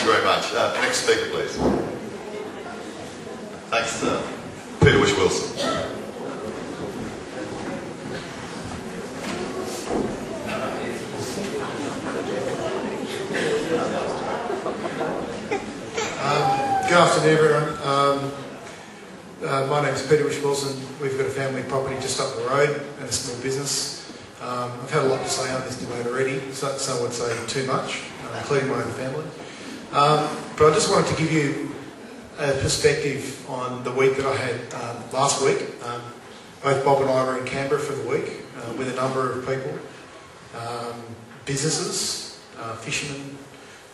Thank you very much. Next speaker, please. Thanks, Peter Whish-Wilson. Good afternoon, everyone. My name is Peter Whish-Wilson. We've got a family property just up the road and a small business. I've had a lot to say on this debate already, so some would say too much, including my own family. But I just wanted to give you a perspective on the week that I had last week. Both Bob and I were in Canberra for the week with a number of people, businesses, fishermen,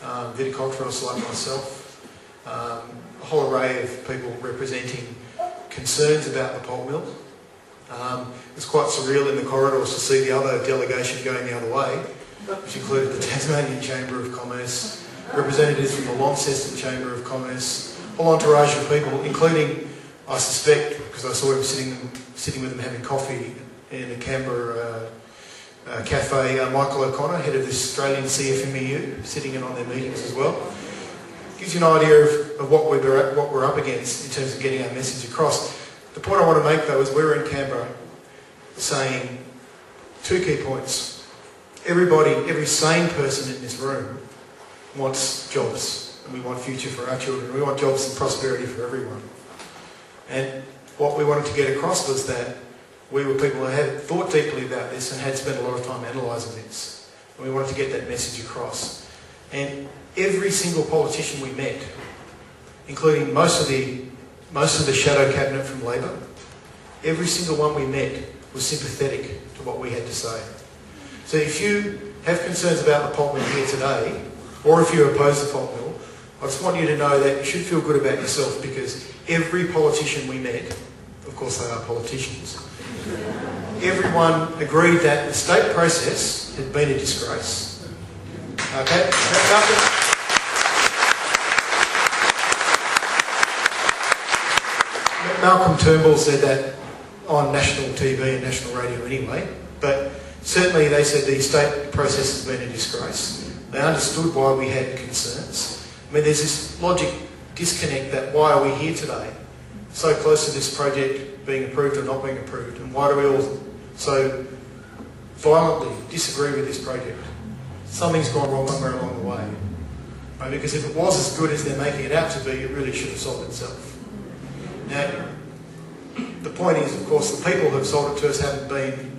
viticulturalists like myself, a whole array of people representing concerns about the pulp mill. It's quite surreal in the corridors to see the other delegation going the other way, which included the Tasmanian Chamber of Commerce, representatives from the Launceston Chamber of Commerce, a whole entourage of people, including, I suspect, because I saw him sitting with them having coffee in a Canberra cafe, Michael O'Connor, head of the Australian CFMEU, sitting in on their meetings as well. Gives you an idea of what we're up against in terms of getting our message across. The point I want to make, though, is we're in Canberra saying two key points. Everybody, every sane person in this room wants jobs, and we want future for our children. We want jobs and prosperity for everyone. And what we wanted to get across was that we were people who had thought deeply about this and had spent a lot of time analysing this. And we wanted to get that message across. And every single politician we met, including most of the shadow cabinet from Labor, every single one we met was sympathetic to what we had to say. So if you have concerns about the pulp mill here today, or if you oppose the pulp mill, I just want you to know that you should feel good about yourself, because every politician we met, of course they are politicians, everyone agreed that the state process had been a disgrace. Okay? Malcolm Turnbull said that on national TV and national radio anyway, but certainly they said the state process has been a disgrace. They understood why we had concerns. I mean, there's this logic disconnect that why are we here today, so close to this project being approved or not being approved, and why do we all so violently disagree with this project? Something's gone wrong somewhere along the way. Right? Because if it was as good as they're making it out to be, it really should have solved itself. Now, the point is, of course, the people who have sold it to us haven't been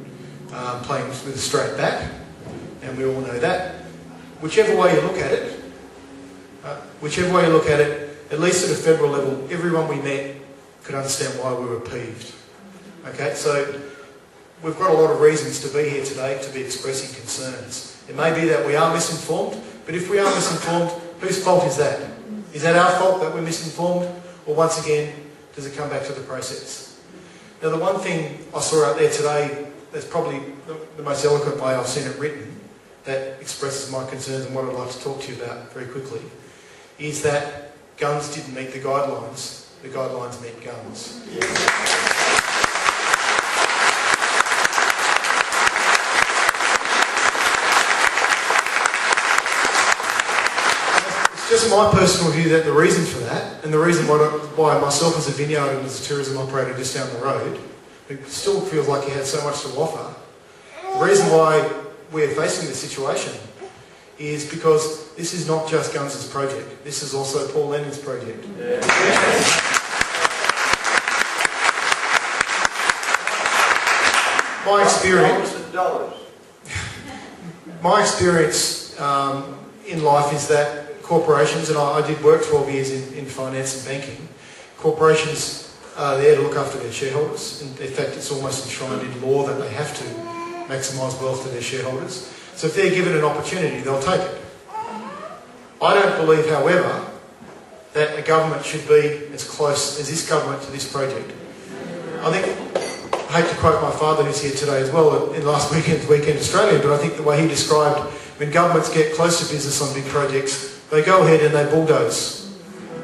playing with a straight bat, and we all know that. Whichever way you look at it, at least at a federal level, everyone we met could understand why we were peeved. Okay, so we've got a lot of reasons to be here today, to be expressing concerns. It may be that we are misinformed, but if we are misinformed, whose fault is that? Is that our fault that we're misinformed, or once again, does it come back to the process? Now, the one thing I saw out there today that's probably the most eloquent way I've seen it written, that expresses my concerns and what I'd like to talk to you about very quickly, is that Gunns didn't meet the guidelines met Gunns. It's just my personal view that the reason for that, and the reason why myself as a vineyard and as a tourism operator just down the road, who still feels like he has so much to offer, the reason why we're facing this situation is because this is not just Gunns' project. This is also Paul Lennon's project. Yeah. My experience in life is that corporations, and I did work 12 years in finance and banking, corporations are there to look after their shareholders. In fact, it's almost enshrined in law that they have to maximise wealth to their shareholders. So if they're given an opportunity, they'll take it. I don't believe, however, that a government should be as close as this government to this project. I hate to quote my father who's here today as well in last weekend's Weekend Australia, but I think the way he described when governments get close to business on big projects, they go ahead and they bulldoze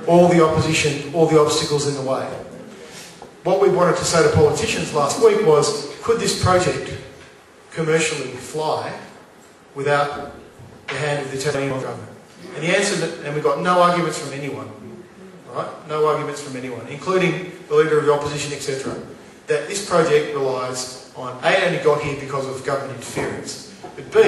all the opposition, all the obstacles in the way. What we wanted to say to politicians last week was, could this project commercially fly without the hand of the Tasmanian government? And the answer, and we got no arguments from anyone, right? No arguments from anyone, including the Leader of the Opposition, etc., that this project relies on A, only got here because of government interference, but B,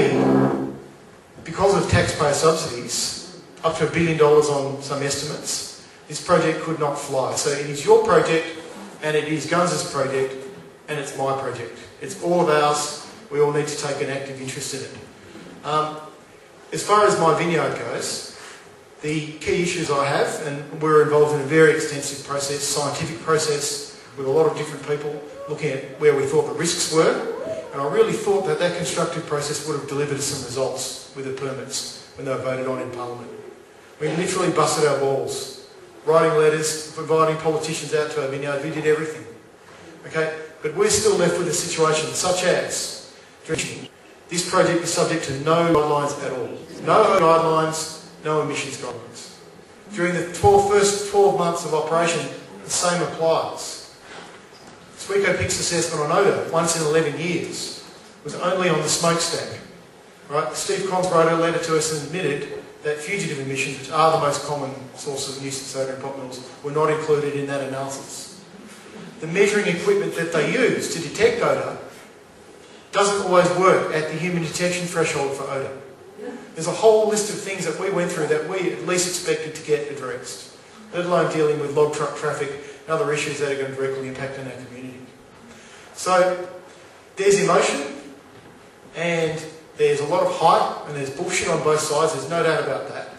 because of taxpayer subsidies, up to $1 billion on some estimates, this project could not fly. So it is your project, and it is Gunns' project, and it's my project. It's all of ours. We all need to take an active interest in it. As far as my vineyard goes, the key issues I have, and we're involved in a very extensive process, scientific process, with a lot of different people looking at where we thought the risks were, and I really thought that that constructive process would have delivered some results with the permits when they were voted on in Parliament. We literally busted our balls, writing letters, providing politicians out to our vineyard. We did everything. Okay, but we're still left with a situation such as this project is subject to no guidelines at all. No guidelines, no emissions guidelines. During the first 12 months of operation, the same applies. Sweco Pick's assessment on odour, once in 11 years, was only on the smokestack. Right? Steve Cons wrote a letter to us and admitted that fugitive emissions, which are the most common source of nuisance odour in pulp mills, were not included in that analysis. The measuring equipment that they use to detect odour doesn't always work at the human detection threshold for odour. There's a whole list of things that we went through that we at least expected to get addressed, let alone dealing with log truck traffic and other issues that are going to directly impact on our community. So there's emotion, and there's a lot of hype, and there's bullshit on both sides, there's no doubt about that.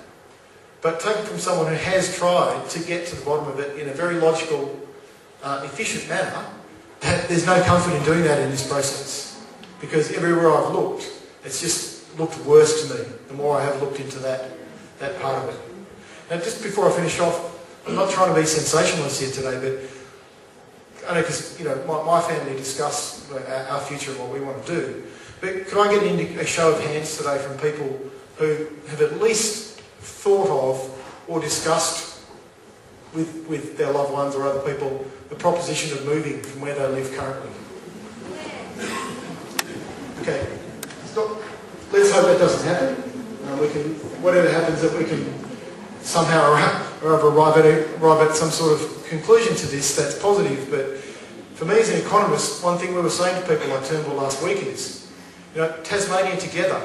But taken from someone who has tried to get to the bottom of it in a very logical, efficient manner, there's no comfort in doing that in this process. Because everywhere I've looked, it's just looked worse to me, the more I have looked into that part of it. Now, just before I finish off, I'm not trying to be sensationalist here today, but I know because, you know, my family discuss our future and what we want to do. But can I get a show of hands today from people who have at least thought of or discussed with their loved ones or other people the proposition of moving from where they live currently? Okay, let's hope that doesn't happen. Whatever happens, that we can somehow arrive at some sort of conclusion to this that's positive. But for me as an economist, one thing we were saying to people like Turnbull last week is, you know, Tasmania together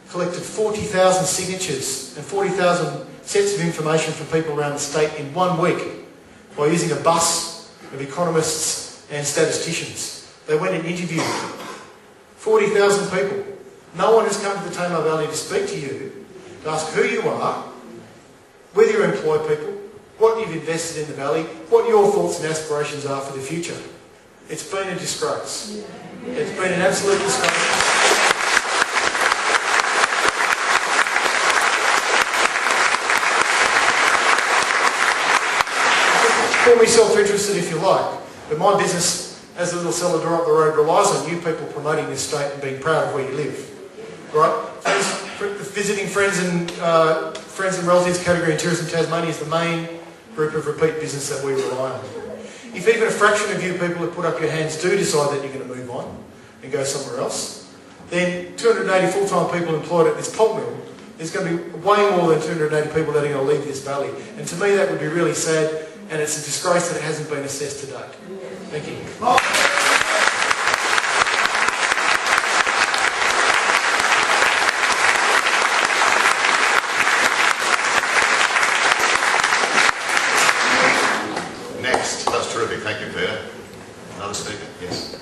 collected 40,000 signatures and 40,000 sets of information from people around the state in 1 week by using a bus of economists and statisticians. They went and interviewed 40,000 people. No one has come to the Tamar Valley to speak to you, to ask who you are, whether you employ people, what you've invested in the valley, what your thoughts and aspirations are for the future. It's been a disgrace. It's been an absolute disgrace. Call me self-interested if you like, but my business as a little cellar door up the road relies on you people promoting this state and being proud of where you live. Right? Visiting friends and relatives category in Tourism Tasmania is the main group of repeat business that we rely on. If even a fraction of you people who put up your hands do decide that you're going to move on and go somewhere else, then 280 full-time people employed at this pulp mill, there's going to be way more than 280 people that are going to leave this valley. And to me that would be really sad, and it's a disgrace that it hasn't been assessed to date. Thank you. Next. That's terrific. Thank you, Peter. Another speaker? Yes.